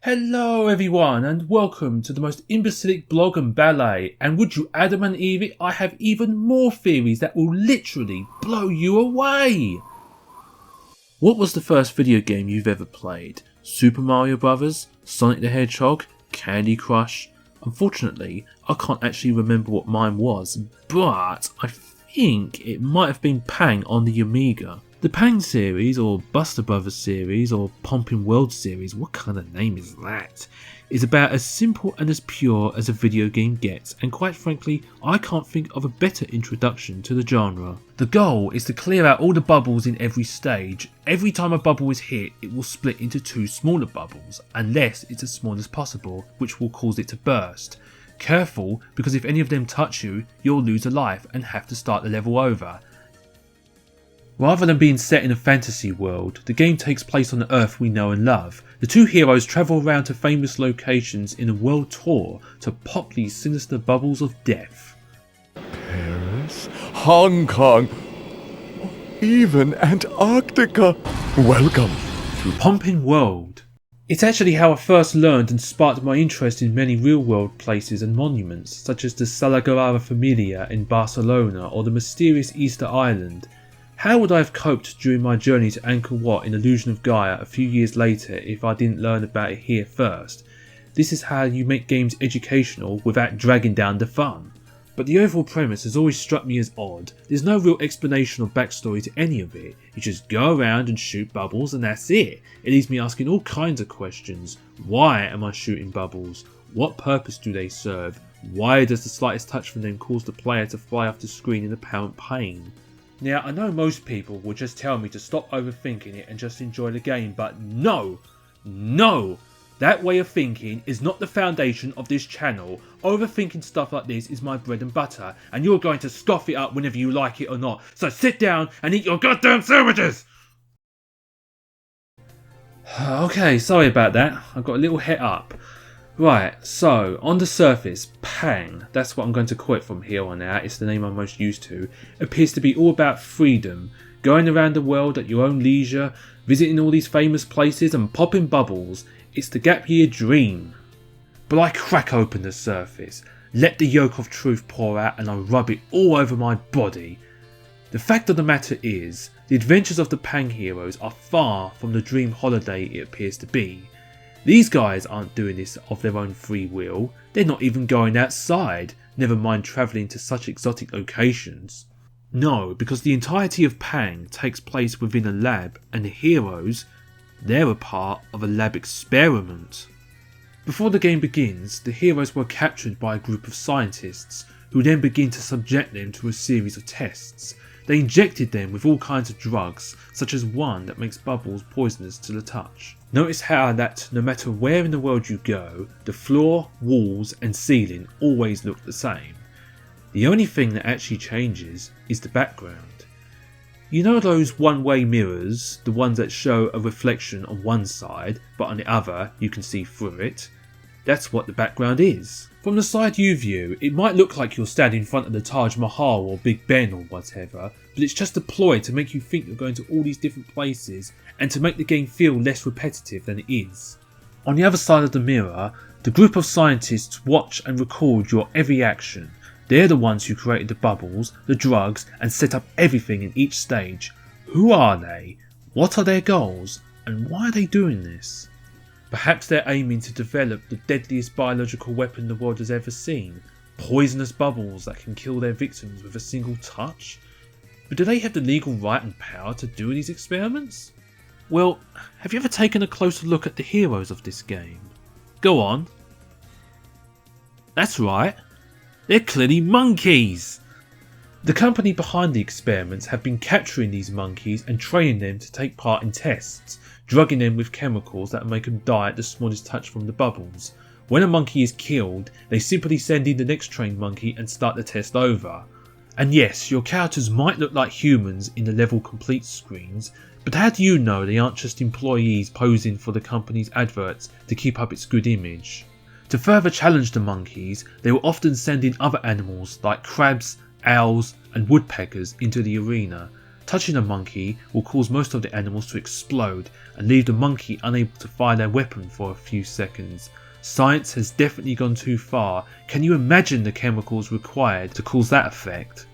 Hello everyone and welcome to the most imbecilic blog and ballet, and would you Adam and Eve it, I have even more theories that will literally blow you away. What was the first video game you've ever played? Super Mario Brothers? Sonic the Hedgehog? Candy Crush? Unfortunately, I can't actually remember what mine was, but I think it might have been Pang on the Amiga. The Pang series, or Buster Brothers series, or Pomping World series, what kind of name is that? Is about as simple and as pure as a video game gets, and quite frankly, I can't think of a better introduction to the genre. The goal is to clear out all the bubbles in every stage. Every time a bubble is hit, it will split into two smaller bubbles, unless it's as small as possible, which will cause it to burst. Careful, because if any of them touch you, you'll lose a life and have to start the level over. Rather than being set in a fantasy world, the game takes place on the Earth we know and love. The two heroes travel around to famous locations in a world tour to pop these sinister bubbles of death. Paris, Hong Kong, even Antarctica. Welcome to Pomping World. It's actually how I first learned and sparked my interest in many real-world places and monuments, such as the Sagrada Familia in Barcelona or the mysterious Easter Island. How would I have coped during my journey to Angkor Wat in Illusion of Gaia a few years later if I didn't learn about it here first? This is how you make games educational without dragging down the fun. But the overall premise has always struck me as odd. There's no real explanation or backstory to any of it. You just go around and shoot bubbles and that's it. It leaves me asking all kinds of questions. Why am I shooting bubbles? What purpose do they serve? Why does the slightest touch from them cause the player to fly off the screen in apparent pain? Now, I know most people will just tell me to stop overthinking it and just enjoy the game, but no! That way of thinking is not the foundation of this channel. Overthinking stuff like this is my bread and butter, and you're going to scoff it up whenever you like it or not, so sit down and eat your goddamn sandwiches! Okay, sorry about that, I got a little het up. Right, so on the surface, Pang, that's what I'm going to call it from here on out, it's the name I'm most used to, appears to be all about freedom, going around the world at your own leisure, visiting all these famous places and popping bubbles. It's the gap year dream. But I crack open the surface, let the yolk of truth pour out and I rub it all over my body. The fact of the matter is, the adventures of the Pang heroes are far from the dream holiday it appears to be. These guys aren't doing this of their own free will, they're not even going outside, never mind travelling to such exotic locations. No, because the entirety of Pang takes place within a lab and the heroes, they're a part of a lab experiment. Before the game begins, the heroes were captured by a group of scientists who then begin to subject them to a series of tests. They injected them with all kinds of drugs, such as one that makes bubbles poisonous to the touch. Notice how that no matter where in the world you go, the floor, walls and ceiling always look the same. The only thing that actually changes is the background. You know those one-way mirrors, the ones that show a reflection on one side, but on the other you can see through it? That's what the background is. From the side you view, it might look like you're standing in front of the Taj Mahal or Big Ben or whatever, but it's just a ploy to make you think you're going to all these different places and to make the game feel less repetitive than it is. On the other side of the mirror, the group of scientists watch and record your every action. They're the ones who created the bubbles, the drugs, and set up everything in each stage. Who are they? What are their goals? And why are they doing this? Perhaps they're aiming to develop the deadliest biological weapon the world has ever seen. Poisonous bubbles that can kill their victims with a single touch? But do they have the legal right and power to do these experiments? Well, have you ever taken a closer look at the heroes of this game? Go on. That's right. They're clearly monkeys! The company behind the experiments have been capturing these monkeys and training them to take part in tests, drugging them with chemicals that make them die at the smallest touch from the bubbles. When a monkey is killed, they simply send in the next trained monkey and start the test over. And yes, your characters might look like humans in the level complete screens, but how do you know they aren't just employees posing for the company's adverts to keep up its good image? To further challenge the monkeys, they will often send in other animals like crabs, owls and woodpeckers into the arena. Touching a monkey will cause most of the animals to explode and leave the monkey unable to fire their weapon for a few seconds. Science has definitely gone too far. Can you imagine the chemicals required to cause that effect?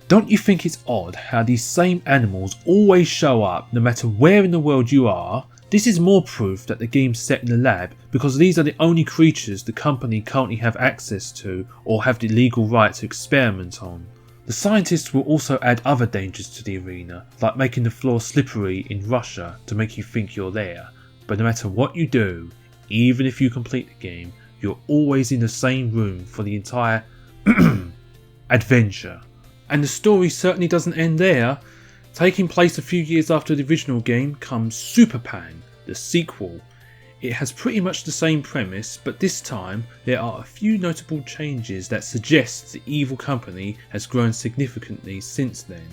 Don't you think it's odd how these same animals always show up no matter where in the world you are? This is more proof that the game's set in the lab, because these are the only creatures the company currently have access to or have the legal right to experiment on. The scientists will also add other dangers to the arena, like making the floor slippery in Russia to make you think you're there. But no matter what you do, even if you complete the game, you're always in the same room for the entire adventure. And the story certainly doesn't end there. Taking place a few years after the original game comes Super Pang, the sequel. It has pretty much the same premise, but this time there are a few notable changes that suggest the evil company has grown significantly since then.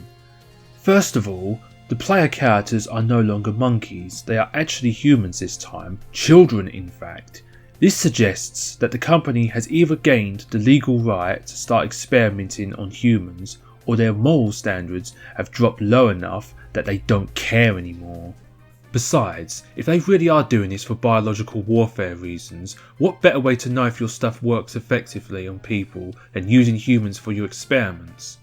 First of all, the player characters are no longer monkeys, they are actually humans this time, children in fact. This suggests that the company has either gained the legal right to start experimenting on humans, or their moral standards have dropped low enough that they don't care anymore. Besides, if they really are doing this for biological warfare reasons, what better way to know if your stuff works effectively on people than using humans for your experiments?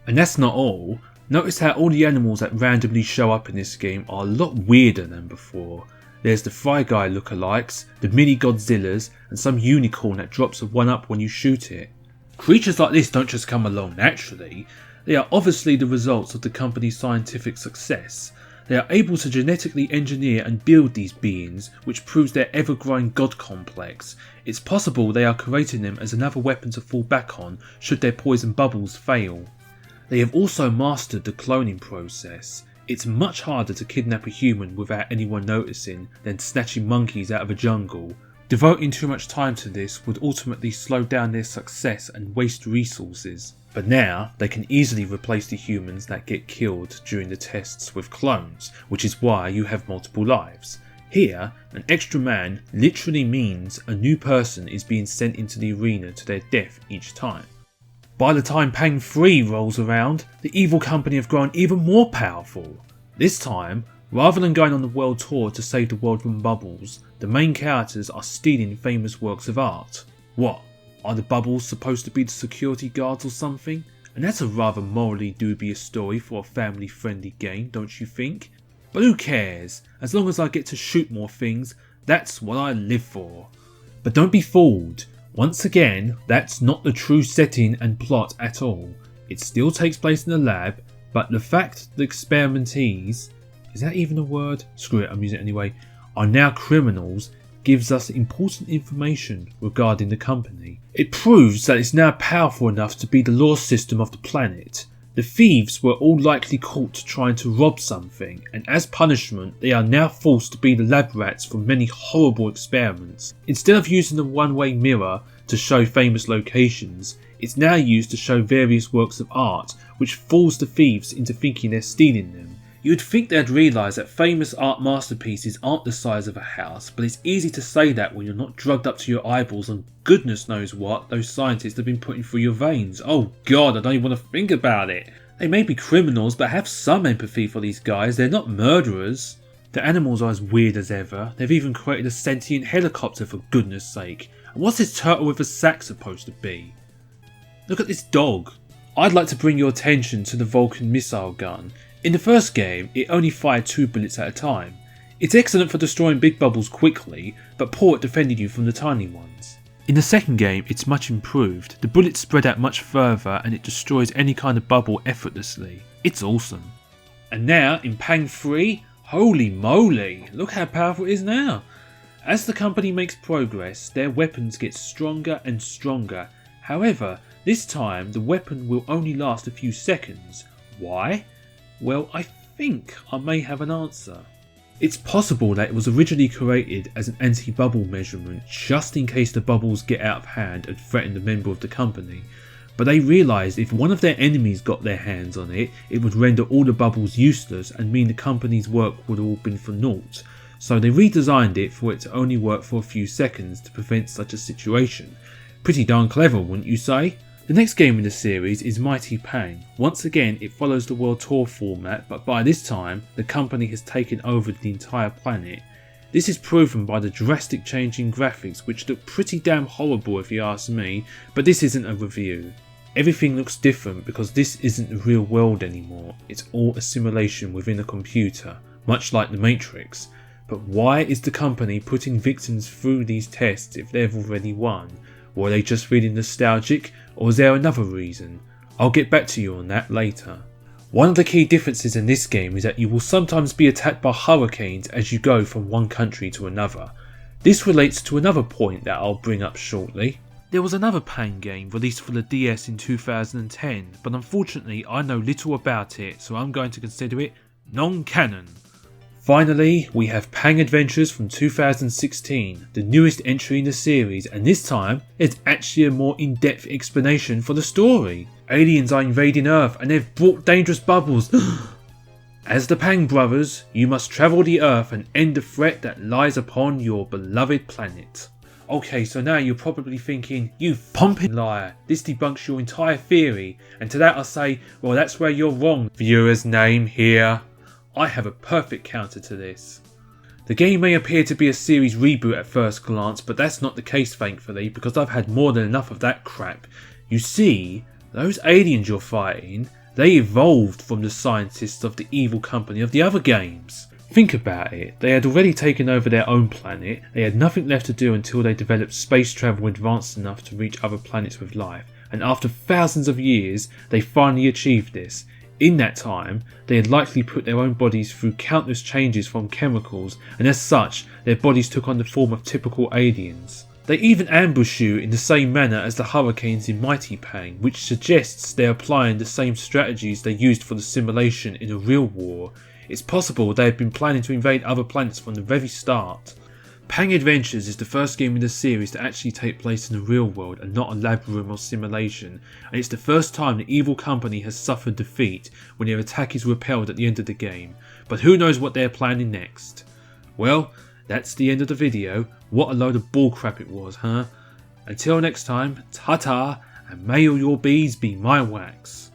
And that's not all. Notice how all the animals that randomly show up in this game are a lot weirder than before. There's the Fry Guy lookalikes, the mini Godzillas, and some unicorn that drops a 1-up when you shoot it. Creatures like this don't just come along naturally. They are obviously the results of the company's scientific success. They are able to genetically engineer and build these beings, which proves their ever-growing god complex. It's possible they are creating them as another weapon to fall back on should their poison bubbles fail. They have also mastered the cloning process. It's much harder to kidnap a human without anyone noticing than snatching monkeys out of a jungle. Devoting too much time to this would ultimately slow down their success and waste resources. But now, they can easily replace the humans that get killed during the tests with clones, which is why you have multiple lives. Here, an extra man literally means a new person is being sent into the arena to their death each time. By the time Pang 3 rolls around, the evil company have grown even more powerful. This time, rather than going on the world tour to save the world from bubbles, the main characters are stealing famous works of art. What? Are the bubbles supposed to be the security guards or something? And that's a rather morally dubious story for a family friendly game, don't you think? But who cares? As long as I get to shoot more things, that's what I live for. But don't be fooled. Once again, that's not the true setting and plot at all. It still takes place in a lab, but the fact the experimentees, is that even a word? Screw it, I'm using it anyway, are now criminals gives us important information regarding the company. It proves that it's now powerful enough to be the law system of the planet. The thieves were all likely caught trying to rob something, and as punishment they are now forced to be the lab rats for many horrible experiments. Instead of using the one-way mirror to show famous locations, it's now used to show various works of art, which fools the thieves into thinking they're stealing them. You'd think they'd realise that famous art masterpieces aren't the size of a house, but it's easy to say that when you're not drugged up to your eyeballs on goodness knows what those scientists have been putting through your veins. Oh god, I don't even want to think about it. They may be criminals, but have some empathy for these guys, they're not murderers. The animals are as weird as ever. They've even created a sentient helicopter for goodness sake. And what's this turtle with a sack supposed to be? Look at this dog. I'd like to bring your attention to the Vulcan missile gun. In the first game, it only fired 2 bullets at a time. It's excellent for destroying big bubbles quickly, but poor at defending you from the tiny ones. In the second game, it's much improved. The bullets spread out much further and it destroys any kind of bubble effortlessly. It's awesome. And now, in Pang 3, holy moly, look how powerful it is now. As the company makes progress, their weapons get stronger and stronger. However, this time the weapon will only last a few seconds. Why? Well, I think I may have an answer. It's possible that it was originally created as an anti-bubble measurement just in case the bubbles get out of hand and threaten the member of the company, but they realised if one of their enemies got their hands on it, it would render all the bubbles useless and mean the company's work would have all been for naught. so they redesigned it for it to only work for a few seconds to prevent such a situation. Pretty darn clever, wouldn't you say? The next game in the series is Mighty Pang. Once again, it follows the World Tour format, but by this time, the company has taken over the entire planet. This is proven by the drastic change in graphics, which look pretty damn horrible if you ask me, but this isn't a review. Everything looks different because this isn't the real world anymore, it's all a simulation within a computer, much like the Matrix. But why is the company putting victims through these tests if they've already won? Or are they just feeling nostalgic, or is there another reason? I'll get back to you on that later. One of the key differences in this game is that you will sometimes be attacked by hurricanes as you go from one country to another. This relates to another point that I'll bring up shortly. There was another Pang game released for the DS in 2010, but unfortunately I know little about it, so I'm going to consider it non-canon. Finally, we have Pang Adventures from 2016, the newest entry in the series, and this time it's actually a more in-depth explanation for the story. Aliens are invading Earth and they've brought dangerous bubbles. As the Pang brothers, you must travel the Earth and end the threat that lies upon your beloved planet. Okay, so now you're probably thinking, you pumping liar, this debunks your entire theory, and to that I say, well, that's where you're wrong, viewer's name here. I have a perfect counter to this. The game may appear to be a series reboot at first glance, but that's not the case thankfully, because I've had more than enough of that crap. You see, those aliens you're fighting, they evolved from the scientists of the evil company of the other games. Think about it, they had already taken over their own planet, they had nothing left to do until they developed space travel advanced enough to reach other planets with life, and after thousands of years, they finally achieved this. In that time, they had likely put their own bodies through countless changes from chemicals, and as such, their bodies took on the form of typical aliens. They even ambush you in the same manner as the hurricanes in Mighty Pang, which suggests they're applying the same strategies they used for the simulation in a real war. It's possible they had been planning to invade other planets from the very start. Pang Adventures is the first game in the series to actually take place in the real world and not a lab room or simulation, and it's the first time the evil company has suffered defeat when their attack is repelled at the end of the game, but who knows what they're planning next. Well, that's the end of the video. What a load of bullcrap it was, huh? Until next time, ta-ta, and may all your bees be my wax.